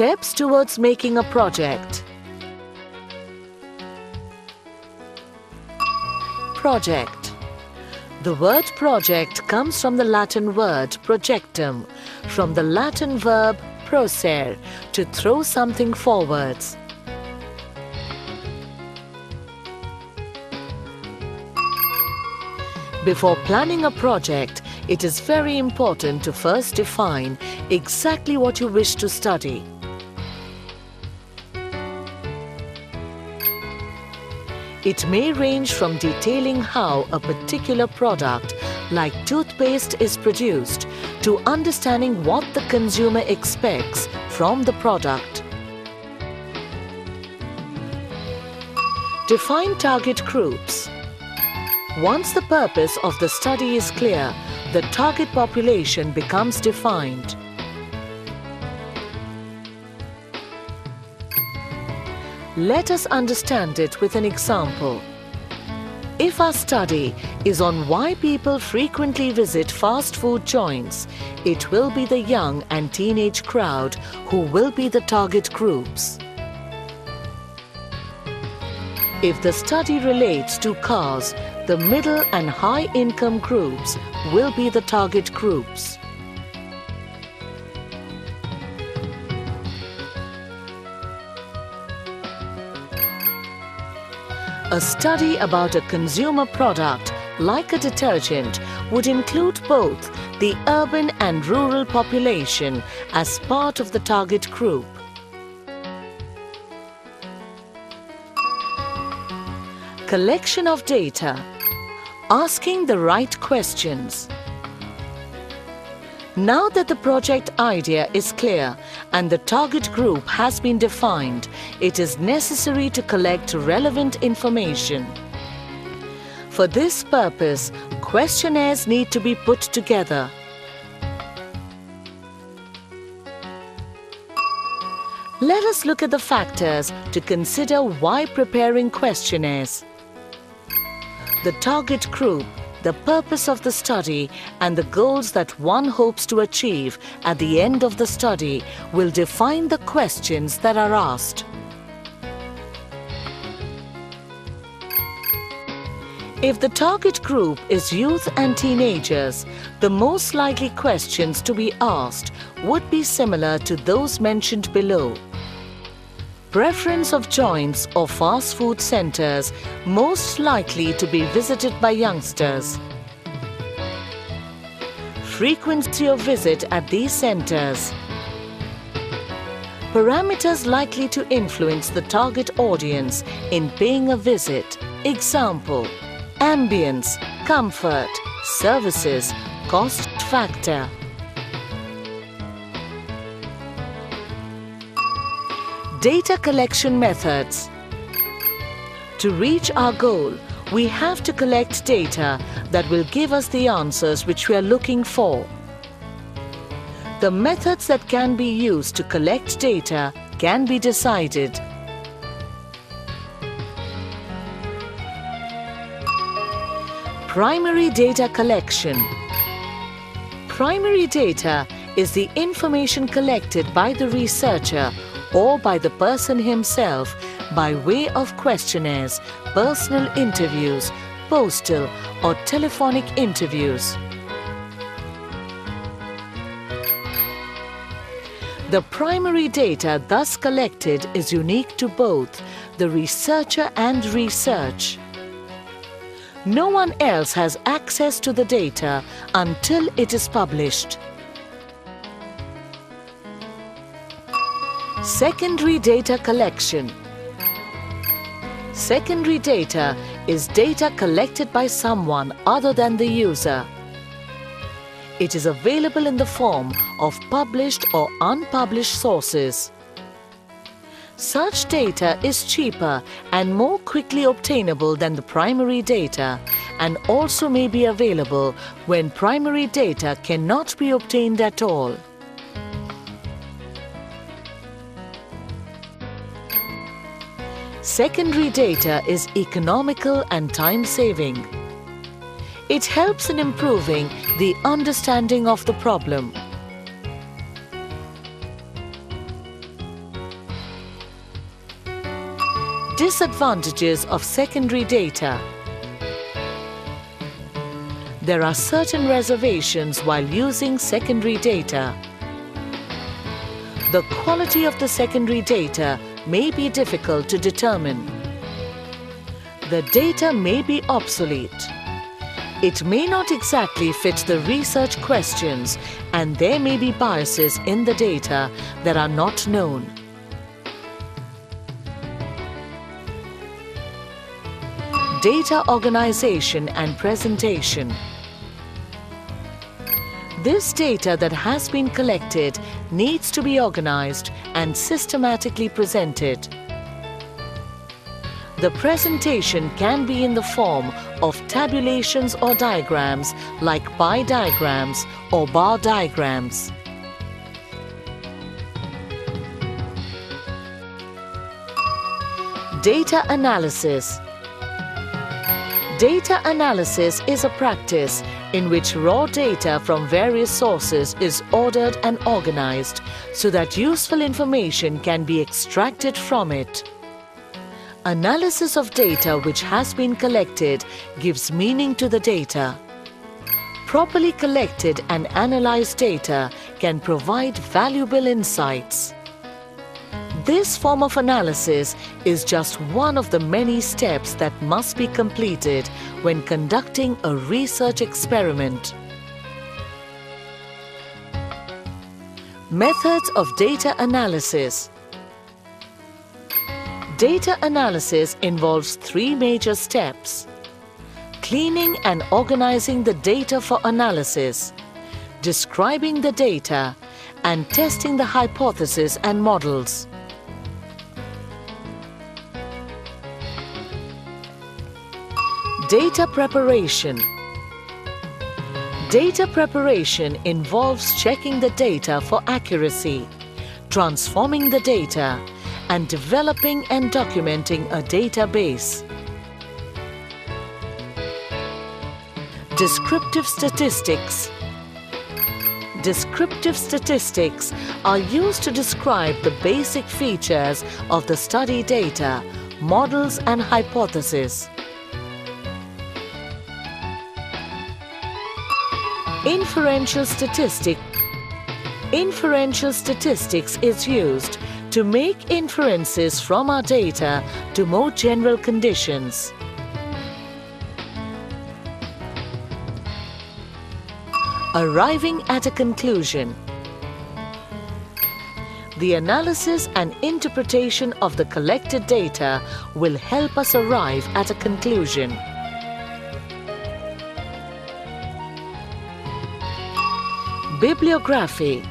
Steps towards making a project. Project. The word project comes from the Latin word projectum, from the Latin verb procere, to throw something forwards. Before planning a project, it is very important to first define exactly what you wish to study. It may range from detailing how a particular product, like toothpaste, is produced, to understanding what the consumer expects from the product. Define target groups. Once the purpose of the study is clear, the target population becomes defined. Let us understand it with an example. If our study is on why people frequently visit fast food joints, it will be the young and teenage crowd who will be the target groups. If the study relates to cars, the middle and high income groups will be the target groups. A study about a consumer product, like a detergent, would include both the urban and rural population as part of the target group. Collection of data. Asking the right questions. Now that the project idea is clear and the target group has been defined, it is necessary to collect relevant information. For this purpose, questionnaires need to be put together. Let us look at the factors to consider while preparing questionnaires. The target group, the purpose of the study, and the goals that one hopes to achieve at the end of the study will define the questions that are asked. If the target group is youth and teenagers, the most likely questions to be asked would be similar to those mentioned below. Preference of joints or fast food centers most likely to be visited by youngsters. Frequency of visit at these centers. Parameters likely to influence the target audience in paying a visit. Example: ambience, comfort, services, cost factor. Data collection methods. To reach our goal, we have to collect data that will give us the answers which we are looking for. The methods that can be used to collect data can be decided. Primary data collection. Primary data is the information collected by the researcher or by the person himself by way of questionnaires, personal interviews, postal or telephonic interviews. The primary data thus collected is unique to both the researcher and research. No one else has access to the data until it is published. Secondary data collection. Secondary data is data collected by someone other than the user. It is available in the form of published or unpublished sources. Such data is cheaper and more quickly obtainable than the primary data, and also may be available when primary data cannot be obtained at all. Secondary data is economical and time-saving. It helps in improving the understanding of the problem. Disadvantages of secondary data. There are certain reservations while using secondary data. The quality of the secondary data may be difficult to determine. The data may be obsolete. It may not exactly fit the research questions, and there may be biases in the data that are not known. Data organization and presentation. This data that has been collected needs to be organized and systematically presented. The presentation can be in the form of tabulations or diagrams like pie diagrams or bar diagrams. Data analysis. Data analysis is a practice in which raw data from various sources is ordered and organized so that useful information can be extracted from it. Analysis of data which has been collected gives meaning to the data. Properly collected and analyzed data can provide valuable insights. This form of analysis is just one of the many steps that must be completed when conducting a research experiment. Methods of data analysis. Data analysis involves three major steps: cleaning and organizing the data for analysis, describing the data, and testing the hypothesis and models. Data preparation. Data preparation involves checking the data for accuracy, transforming the data, and developing and documenting a database. Descriptive statistics. Descriptive statistics are used to describe the basic features of the study data, models, and hypotheses. Inferential statistics. Inferential statistics is used to make inferences from our data to more general conditions. Arriving at a conclusion. The analysis and interpretation of the collected data will help us arrive at a conclusion. Bibliography.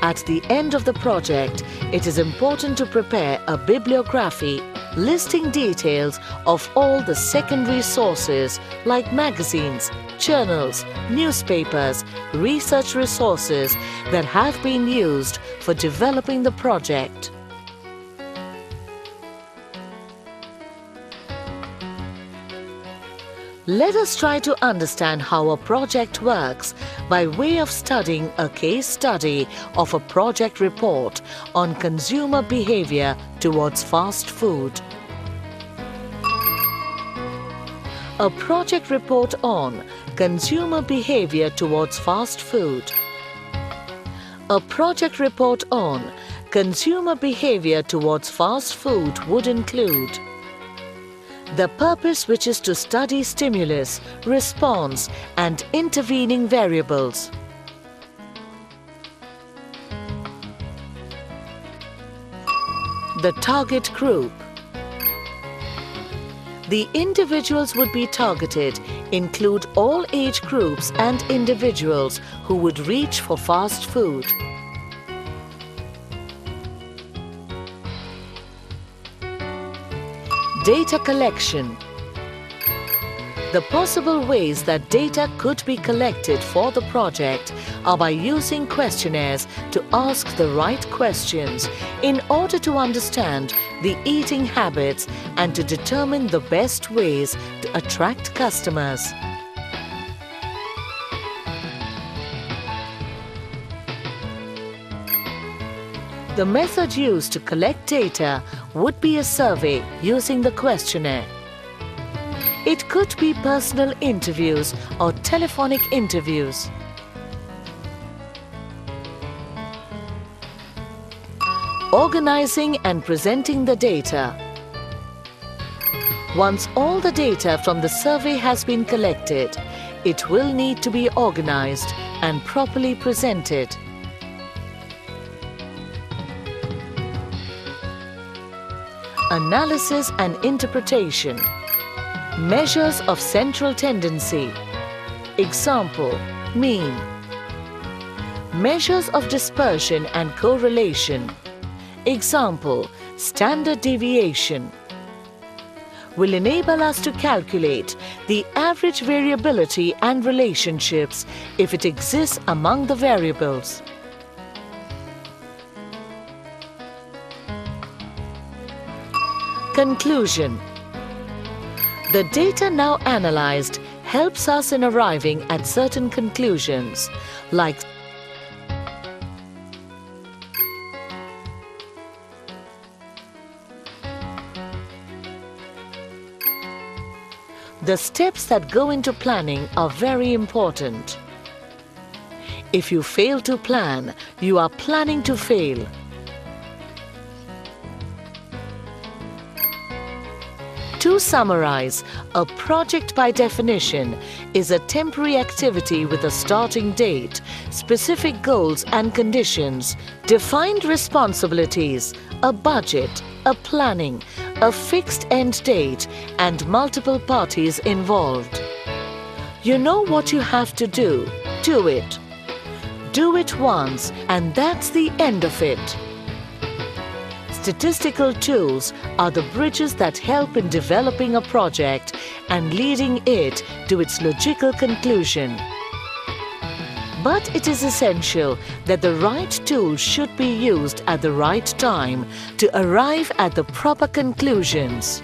At the end of the project, it is important to prepare a bibliography listing details of all the secondary sources like magazines, journals, newspapers, research resources that have been used for developing the project. Let us try to understand how a project works by way of studying a case study of a project report on consumer behavior towards fast food. A project report on consumer behavior towards fast food. A project report on consumer behavior towards fast food would include the purpose, which is to study stimulus, response, and intervening variables. The target group. The individuals would be targeted include all age groups and individuals who would reach for fast food. Data collection. The possible ways that data could be collected for the project are by using questionnaires to ask the right questions in order to understand the eating habits and to determine the best ways to attract customers. The method used to collect data would be a survey using the questionnaire. It could be personal interviews or telephonic interviews. Organizing and presenting the data. Once all the data from the survey has been collected, it will need to be organized and properly presented. Analysis and interpretation. Measures of central tendency. Example, mean. Measures of dispersion and correlation. Example, standard deviation. Will enable us to calculate the average variability and relationships if it exists among the variables. Conclusion. The data now analyzed helps us in arriving at certain conclusions, like the steps that go into planning are very important. If you fail to plan, you are planning to fail. To summarize, a project by definition is a temporary activity with a starting date, specific goals and conditions, defined responsibilities, a budget, a planning, a fixed end date, and multiple parties involved. You know what you have to do. Do it. Do it once, and that's the end of it. Statistical tools are the bridges that help in developing a project and leading it to its logical conclusion. But it is essential that the right tool should be used at the right time to arrive at the proper conclusions.